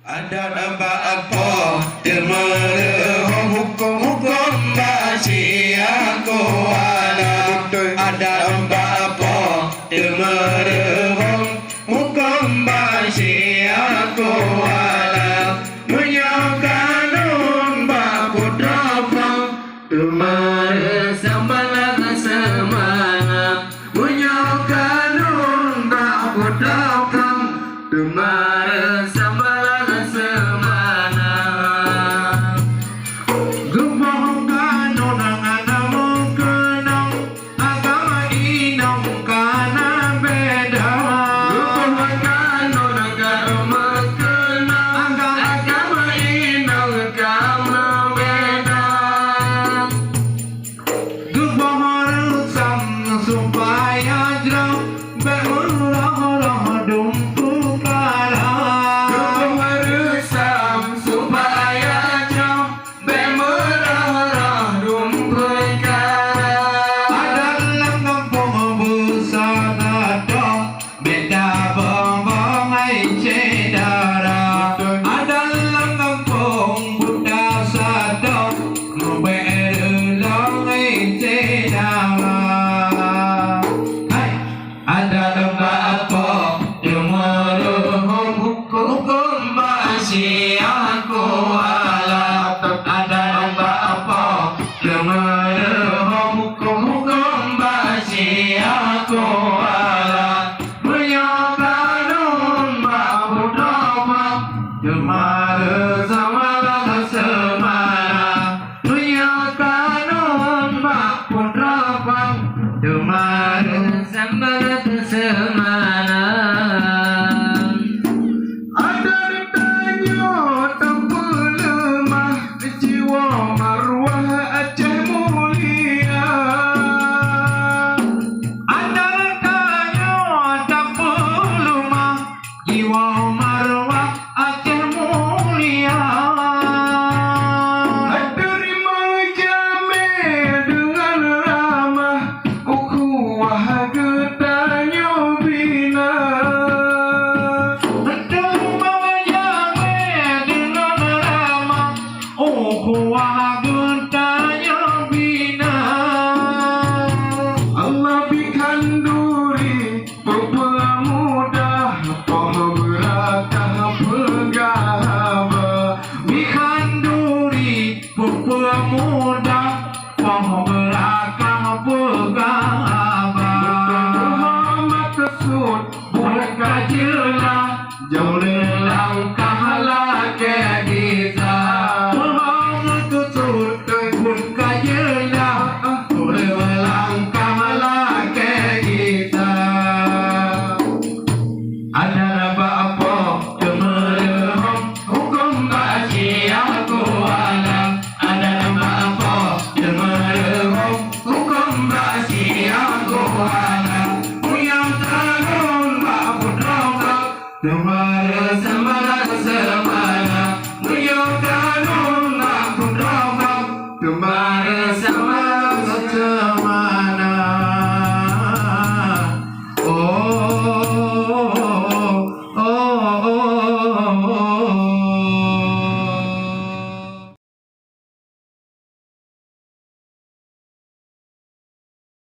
Ada apa Temerehom hukum-hukum Basi aku ada apa Temerehom hukum Basi aku Menyokanun Baputra Temere sambalan semana Menyokanun Baputra Temere sambalan semana Gubong kanong nanganamong kenang Agama inong kana beda Gubong kanong nanganamong kenang Agama inong kana beda Gubong rusam supaya jauh Berurah-urah dumpu kalah Gubong rusam supaya jauh Berurah-urah dumpu kalah Adalah kampung busana dong Beda bombong ai cedara Adalah kampung Buddha sadong Nubelong ai cedara Ada lembah apa Temerehom hukum Basi aku Ada lembah apa Temerehom hukum Basi aku Menyokanun Baputra Temere sambalan semana Menyokanun Baputra Temere sambalan semana Ada ditanya tanpa lemah Jiwa marwah Aceh mulia Ada ditanya tanpa lemah Jiwa marwah Aceh mulia Terima jamin dengan ramah Ukhuwah getanya bina Terima jamin dengan ramah Ukhuwah getanya bina Allah bikan duri Pemuda Pemberakah pegawai Bikan duri Pemuda Pemberakah pegawai Muhammad kesud Buka jelah Jauh langkah lagi kita Muhammad kesud Buka jelah Jauh langkah lagi kita Ada apa Temerehom hukum Basi aku Ada apa Temerehom hukum Basi aku Yang tanun Baputra Temere